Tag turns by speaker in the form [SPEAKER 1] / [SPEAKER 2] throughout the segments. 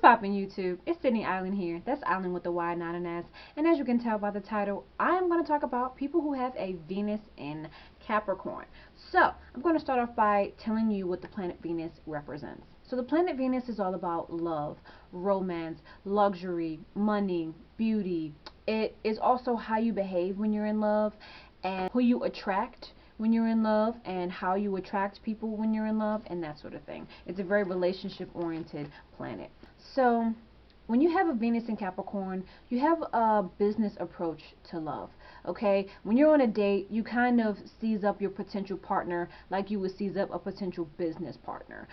[SPEAKER 1] poppin' YouTube? It's Sydney Island here. That's Island with the Y, not an S. And as you can tell by the title, I am going to talk about people who have a Venus in Capricorn. So, I'm going to start off by telling you what the planet Venus represents. So the planet Venus is all about love, romance, luxury, money, beauty. It is also how you behave when you're in love and who you attract when you're in love and how you attract people when you're in love and that sort of thing. It's a very relationship oriented planet. So when you have a Venus in Capricorn, you have a business approach to love. Okay, when you're on a date, you kind of seize up your potential partner like you would seize up a potential business partner.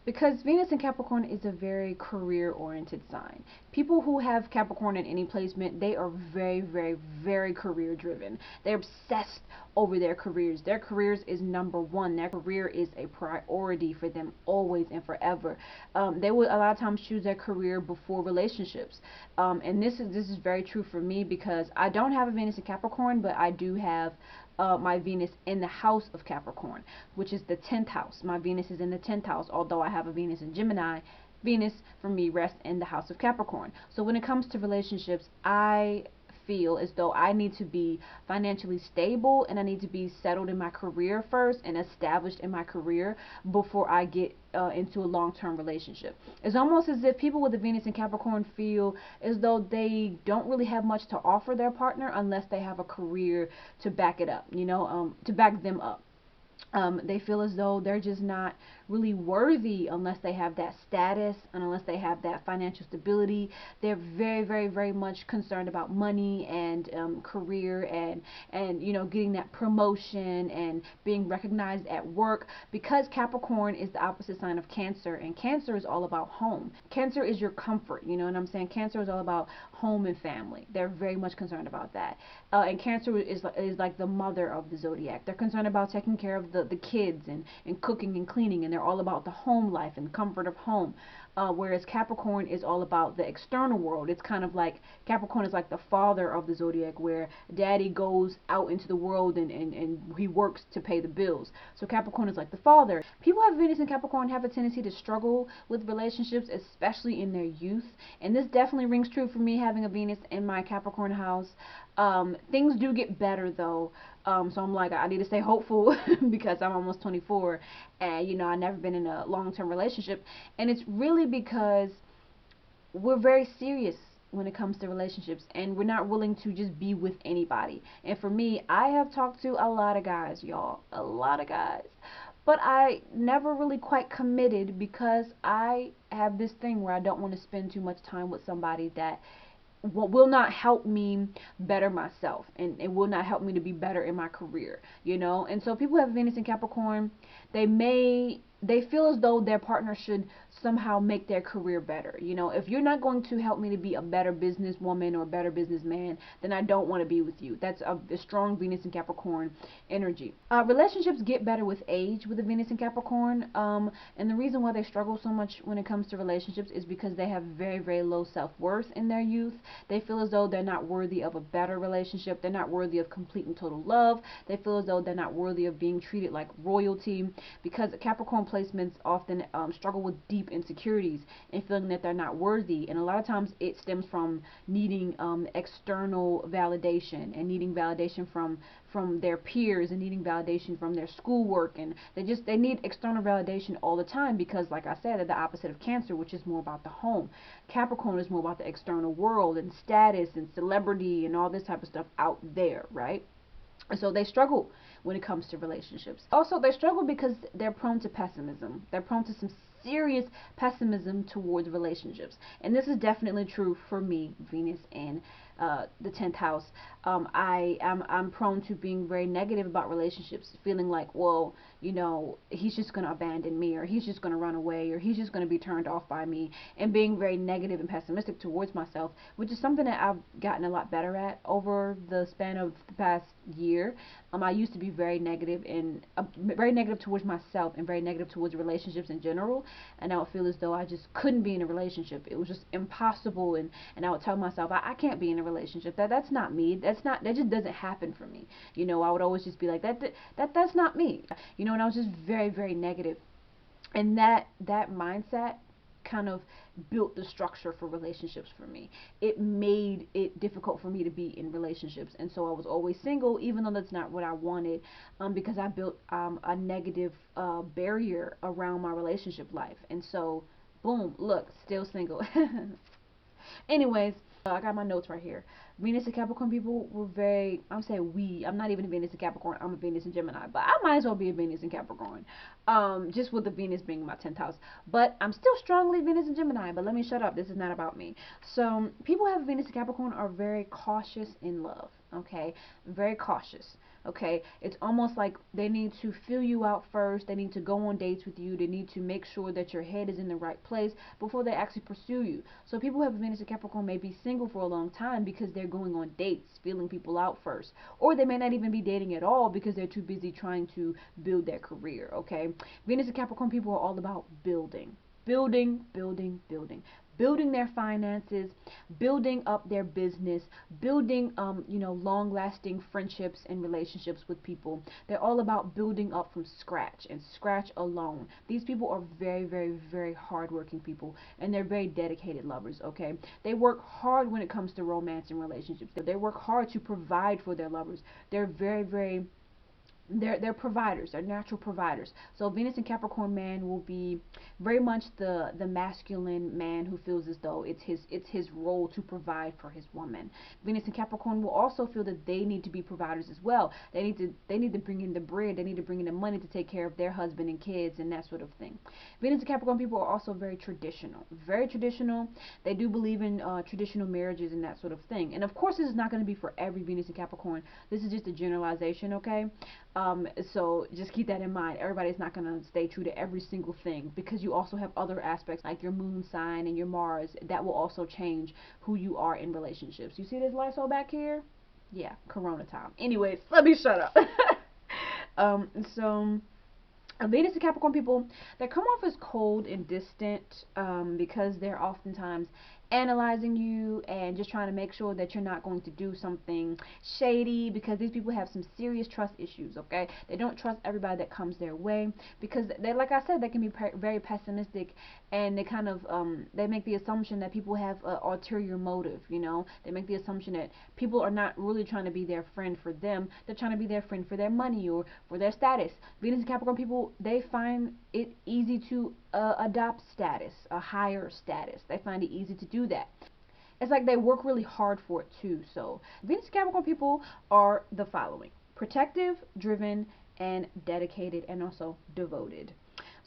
[SPEAKER 1] Because Venus in Capricorn is a very career-oriented sign. People who have Capricorn in any placement, they are very, very, very career-driven. They're obsessed over their careers. Their careers is number one. Their career is a priority for them always and forever. They will a lot of times choose their career before relationships. And this is very true for me because I don't have a Venus in Capricorn, but I do have my Venus in the house of Capricorn, which is the 10th house. My Venus is in the 10th house, although I have a Venus in Gemini. Venus, for me, rests in the house of Capricorn. So when it comes to relationships, I feel as though I need to be financially stable and I need to be settled in my career first and established in my career before I get into a long-term relationship. It's almost as if people with a Venus in Capricorn feel as though they don't really have much to offer their partner unless they have a career to back it up, to back them up. They feel as though they're just not really worthy unless they have that status and unless they have that financial stability. They're very, very, very much concerned about money and career and getting that promotion and being recognized at work, because Capricorn is the opposite sign of Cancer, and Cancer is all about home. Cancer is your comfort, you know what I'm saying? Cancer is all about home and family. They're very much concerned about that. And Cancer is like the mother of the zodiac. They're concerned about taking care of the kids and cooking and cleaning, and they're all about the home life and comfort of home. Whereas Capricorn is all about the external world. It's kind of like Capricorn is like the father of the zodiac, where daddy goes out into the world and he works to pay the bills. So Capricorn is like the father. People who have Venus in Capricorn have a tendency to struggle with relationships, especially in their youth. And this definitely rings true for me, having a Venus in my Capricorn house. Things do get better though. So I'm like, I need to stay hopeful because I'm almost 24 and I've never been in a long-term relationship, and it's really because we're very serious when it comes to relationships and we're not willing to just be with anybody. And for me, I have talked to a lot of guys, y'all, a lot of guys, but I never really quite committed because I have this thing where I don't want to spend too much time with somebody that will not help me better myself, and it will not help me to be better in my career, and so people who have Venus in Capricorn, they feel as though their partner should somehow make their career better. If you're not going to help me to be a better businesswoman or a better businessman, then I don't want to be with you. That's a strong Venus in Capricorn energy. Relationships get better with age with the Venus in Capricorn, and the reason why they struggle so much when it comes to relationships is because they have very, very low self-worth in their youth. They feel as though they're not worthy of a better relationship. They're not worthy of complete and total love. They feel as though they're not worthy of being treated like royalty, because Capricorn placements often struggle with deep insecurities and feeling that they're not worthy. And a lot of times it stems from needing external validation and needing validation from their peers and needing validation from their schoolwork, and they need external validation all the time because, like I said, they're the opposite of Cancer, which is more about the home. Capricorn is more about the external world and status and celebrity and all this type of stuff out there, right? And so they struggle when it comes to relationships. Also, they struggle because they're prone to pessimism. They're prone to some serious pessimism towards relationships. And this is definitely true for me, Venus in the 10th house. I'm prone to being very negative about relationships, feeling like, well, he's just going to abandon me, or he's just going to run away, or he's just going to be turned off by me, and being very negative and pessimistic towards myself, which is something that I've gotten a lot better at over the span of the past year. I used to be very negative towards myself and very negative towards relationships in general, and I would feel as though I just couldn't be in a relationship. It was just impossible, and I would tell myself I can't be in a relationship. That's not me. That just doesn't happen for me. I would always just be like that's not me. And I was just very, very negative. And that mindset kind of built the structure for relationships for me. It made it difficult for me to be in relationships, and so I was always single, even though that's not what I wanted, because I built a negative barrier around my relationship life, and so boom, look, still single. Anyways, I got my notes right here. Venus and Capricorn people were very, I'm saying we, I'm not even a Venus and Capricorn, I'm a Venus and Gemini, but I might as well be a Venus and Capricorn, just with the Venus being my 10th house, but I'm still strongly Venus and Gemini, but let me shut up, this is not about me. So, people who have Venus and Capricorn are very cautious in love, okay, very cautious. Okay, it's almost like they need to fill you out first. They need to go on dates with you. They need to make sure that your head is in the right place before they actually pursue you. So people who have Venus and Capricorn may be single for a long time because they're going on dates, feeling people out first. Or they may not even be dating at all because they're too busy trying to build their career, okay? Venus and Capricorn people are all about building. Building, building, building. Building their finances, building up their business, building long-lasting friendships and relationships with people. They're all about building up from scratch and scratch alone. These people are very, very, very hardworking people, and they're very dedicated lovers, okay? They work hard when it comes to romance and relationships. They work hard to provide for their lovers. They're very, very they're providers. They're natural providers. So Venus and Capricorn man will be very much the masculine man who feels as though it's his role to provide for his woman. Venus and Capricorn will also feel that they need to be providers as well. They need to bring in the bread. They need to bring in the money to take care of their husband and kids and that sort of thing. Venus and Capricorn people are also very traditional. Very traditional. They do believe in traditional marriages and that sort of thing. And of course, this is not going to be for every Venus and Capricorn. This is just a generalization, okay? So just keep that in mind. Everybody's not going to stay true to every single thing, because you also have other aspects like your moon sign and your Mars that will also change who you are in relationships. You see this Lysol back here? Yeah, Corona time. Anyways, let me shut up. So Venus and Capricorn people, they come off as cold and distant because they're oftentimes analyzing you and just trying to make sure that you're not going to do something shady, because these people have some serious trust issues, okay? They don't trust everybody that comes their way because they, like I said, they can be very pessimistic, and they kind of they make the assumption that people have an ulterior motive, you know? They make the assumption that people are not really trying to be their friend for them. They're trying to be their friend for their money or for their status. Venus and Capricorn people, they find it easy to adopt status, a higher status. They find it easy to do that. It's like they work really hard for it too. So Venus and Capricorn people are the following: protective, driven, and dedicated, and also devoted.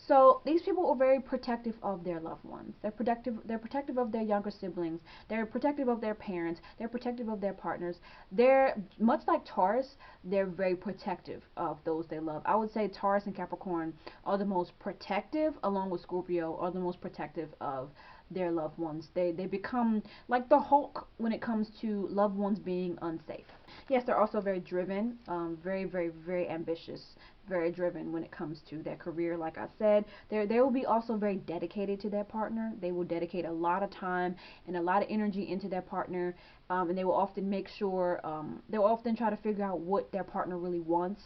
[SPEAKER 1] So these people are very protective of their loved ones. They're protective of their younger siblings. They're protective of their parents. They're protective of their partners. They're much like Taurus. They're very protective of those they love. I would say Taurus and Capricorn are the most protective, along with Scorpio, are the most protective of their loved ones. They become like the Hulk when it comes to loved ones being unsafe. Yes, they're also very driven, very, very, very ambitious, very driven when it comes to their career. Like I said, they will be also very dedicated to their partner. They will dedicate a lot of time and a lot of energy into their partner, and they will often make sure, they will often try to figure out what their partner really wants.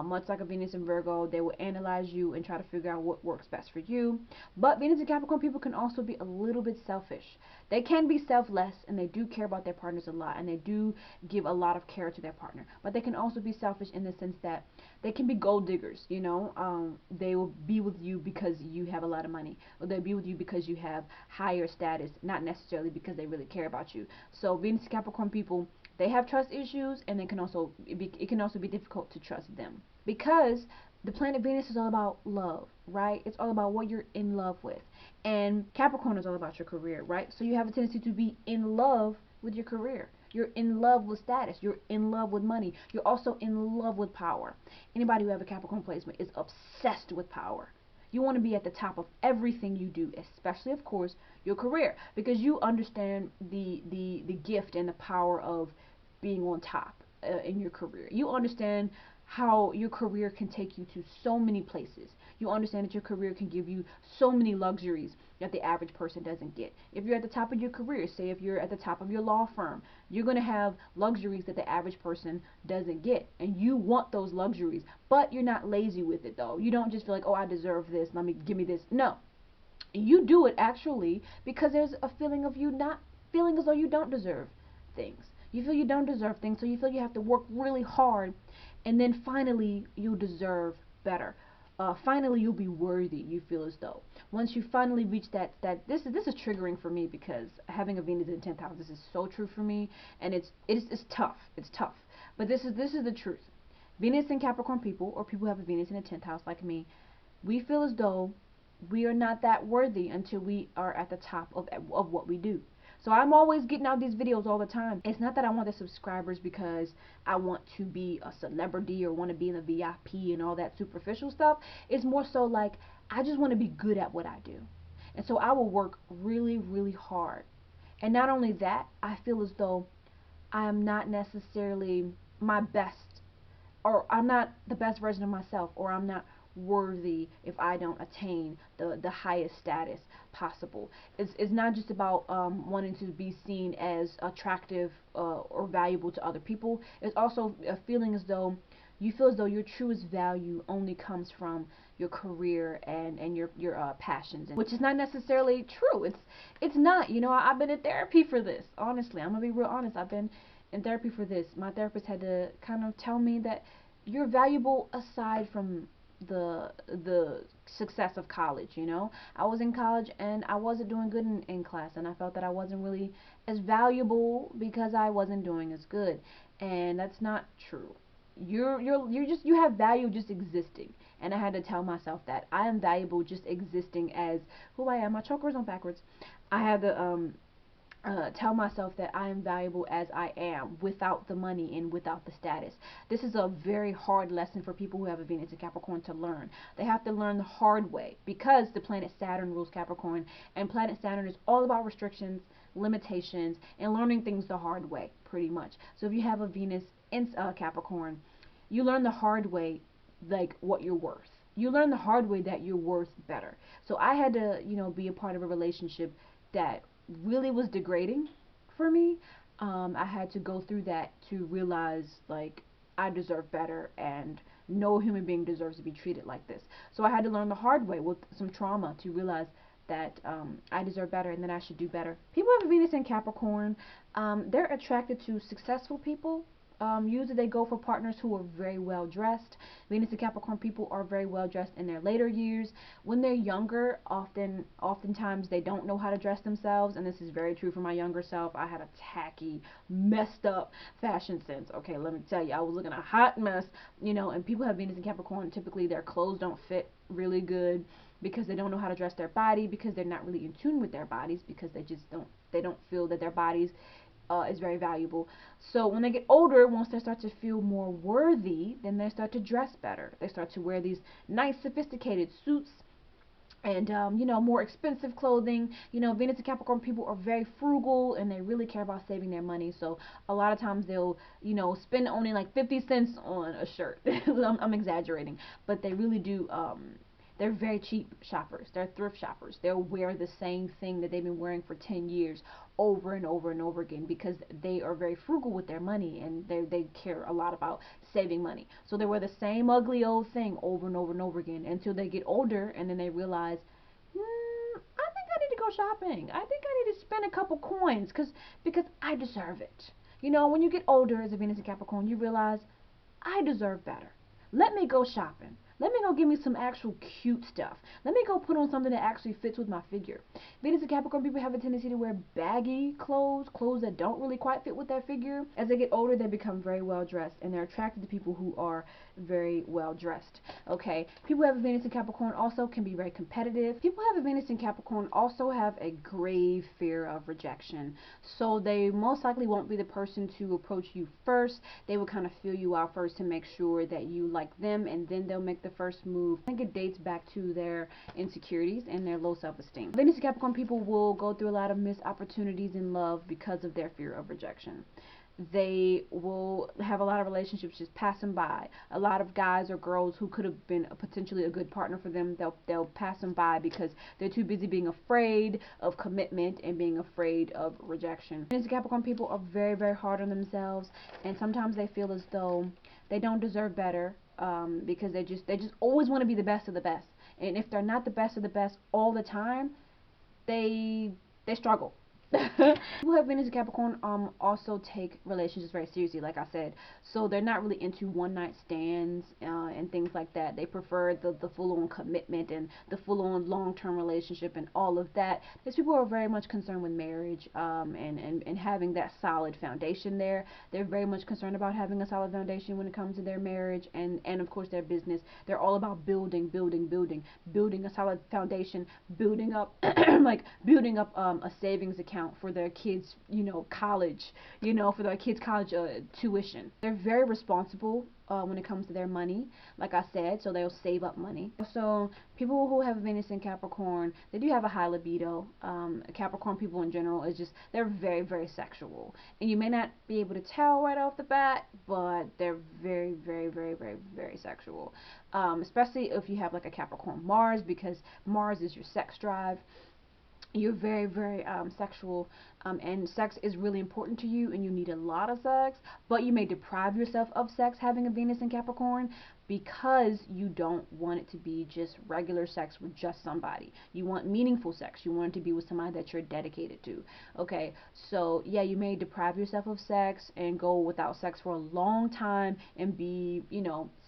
[SPEAKER 1] Much like a Venus and Virgo, they will analyze you and try to figure out what works best for you. But Venus and Capricorn people can also be a little bit selfish. They can be selfless, and they do care about their partners a lot, and they do give a lot of care to their partner. But they can also be selfish in the sense that they can be gold diggers, you know. They will be with you because you have a lot of money, or they'll be with you because you have higher status, not necessarily because they really care about you. So Venus and Capricorn people, they have trust issues, and it can also be difficult to trust them, because the planet Venus is all about love, right? It's all about what you're in love with, and Capricorn is all about your career, right? So you have a tendency to be in love with your career. You're in love with status. You're in love with money. You're also in love with power. Anybody who have a Capricorn placement is obsessed with power. You want to be at the top of everything you do, especially, of course, your career, because you understand the gift and the power of being on top in your career. You understand how your career can take you to so many places. You understand that your career can give you so many luxuries that the average person doesn't get. If you're at the top of your career, say if you're at the top of your law firm, you're going to have luxuries that the average person doesn't get, and you want those luxuries, but you're not lazy with it though. You don't just feel like, oh, I deserve this, give me this. No. You do it actually because there's a feeling of you not feeling as though you don't deserve things. You feel you don't deserve things, so you feel you have to work really hard, and then finally you'll deserve better. Finally you'll be worthy. You feel as though once you finally reach that this is triggering for me because having a Venus in 10th house, this is so true for me, and it's tough. It's tough, but this is the truth. Venus in Capricorn people, or people who have a Venus in the 10th house like me, we feel as though we are not that worthy until we are at the top of what we do. So I'm always getting out these videos all the time. It's not that I want the subscribers because I want to be a celebrity or want to be in the VIP and all that superficial stuff. It's more so like I just want to be good at what I do. And so I will work really, really hard. And not only that, I feel as though I am not necessarily my best, or I'm not the best version of myself, or I'm not worthy if I don't attain the highest status possible. It's not just about wanting to be seen as attractive or valuable to other people. It's also a feeling as though you feel as though your truest value only comes from your career and your passions, which is not necessarily true. It's not. You know, I've been in therapy for this. Honestly, I'm gonna be real honest. I've been in therapy for this. My therapist had to kind of tell me that you're valuable aside from the success of college. You know, I was in college and I wasn't doing good in class, and I felt that I wasn't really as valuable because I wasn't doing as good, and that's not true. You have value just existing, and I had to tell myself that I am valuable just existing as who I am. My choker's on backwards. I had to tell myself that I am valuable as I am, without the money and without the status. This is a very hard lesson for people who have a Venus in Capricorn to learn. They have to learn the hard way because the planet Saturn rules Capricorn, and planet Saturn is all about restrictions, limitations, and learning things the hard way, pretty much. So if you have a Venus in Capricorn, you learn the hard way, like what you're worth. You learn the hard way that you're worth better. So I had to, be a part of a relationship that really was degrading for me. I had to go through that to realize, like, I deserve better, and no human being deserves to be treated like this. So I had to learn the hard way with some trauma to realize that I deserve better and that I should do better. People have Venus in Capricorn. They're attracted to successful people. Usually they go for partners who are very well dressed. Venus and Capricorn people are very well dressed in their later years. When they're younger, oftentimes they don't know how to dress themselves, and this is very true for my younger self. I had a tacky, messed up fashion sense. Okay, let me tell you, I was looking a hot mess, and people have Venus and Capricorn. Typically their clothes don't fit really good because they don't know how to dress their body, because they're not really in tune with their bodies, because they don't feel that their bodies is very valuable. So when they get older, once they start to feel more worthy, then they start to dress better. They start to wear these nice, sophisticated suits and more expensive clothing. Venus and Capricorn people are very frugal, and they really care about saving their money. So a lot of times they'll spend only like 50 cents on a shirt. I'm exaggerating, but they really do. They're very cheap shoppers. They're thrift shoppers. They'll wear the same thing that they've been wearing for 10 years over and over and over again because they are very frugal with their money, and they care a lot about saving money. So they wear the same ugly old thing over and over and over again until they get older, and then they realize, I think I need to go shopping. I think I need to spend a couple coins because I deserve it. When you get older as a Venus and Capricorn, you realize, I deserve better. Let me go shopping. Let me go give me some actual cute stuff. Let me go put on something that actually fits with my figure. Venus and Capricorn people have a tendency to wear baggy clothes that don't really quite fit with their figure. As they get older, they become very well dressed, and they're attracted to people who are very well dressed. Okay, people who have a Venus in Capricorn also can be very competitive. People who have a Venus in Capricorn also have a grave fear of rejection. So they most likely won't be the person to approach you first. They will kind of feel you out first to make sure that you like them, and then they'll make the first move. I think it dates back to their insecurities and their low self-esteem. Venus and Capricorn people will go through a lot of missed opportunities in love because of their fear of rejection. They will have a lot of relationships just pass them by. A lot of guys or girls who could have been potentially a good partner for them, they'll pass them by because they're too busy being afraid of commitment and being afraid of rejection. Venus and Capricorn people are very, very hard on themselves, and sometimes they feel as though they don't deserve better because they just always want to be the best of the best. And if they're not the best of the best all the time, they struggle. People who have Venus in Capricorn also take relationships very seriously, like I said. So they're not really into one night stands and things like that. They prefer the full on commitment and the full on long term relationship and all of that. These people are very much concerned with marriage and having that solid foundation there. They're very much concerned about having a solid foundation when it comes to their marriage and of course their business. They're all about building a solid foundation, building up building up a savings account for their kids, college, for their kids' college tuition. They're very responsible when it comes to their money, like I said, so they'll save up money. So people who have Venus in Capricorn, they do have a high libido. Capricorn people in general is just, they're very, very sexual. And you may not be able to tell right off the bat, but they're very, very, very, very, very sexual. Especially if you have like a Capricorn Mars, because Mars is your sex drive. You're very, very sexual, and sex is really important to you, and you need a lot of sex, but you may deprive yourself of sex having a Venus in Capricorn because you don't want it to be just regular sex with just somebody. You want meaningful sex. You want it to be with somebody that you're dedicated to. Okay, so yeah, you may deprive yourself of sex and go without sex for a long time and be,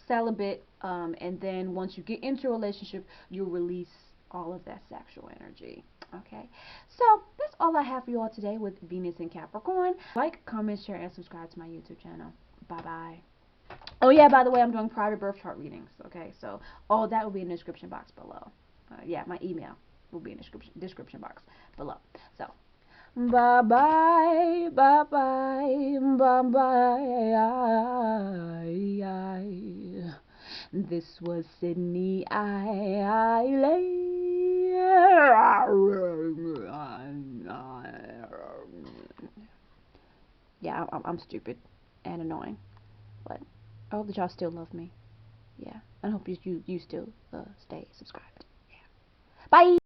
[SPEAKER 1] celibate, and then once you get into a relationship, you'll release all of that sexual energy. Okay, so that's all I have for you all today with Venus in Capricorn. Like, comment, share, and subscribe to my YouTube channel. Bye bye. Oh yeah, by the way, I'm doing private birth chart readings. Okay, so all that will be in the description box below. Yeah, my email will be in the description box below. So bye bye, bye bye, bye bye. This was Sydney Island. Yeah, I'm stupid and annoying, but I hope that y'all still love me. Yeah, I hope you still stay subscribed. Yeah. Bye.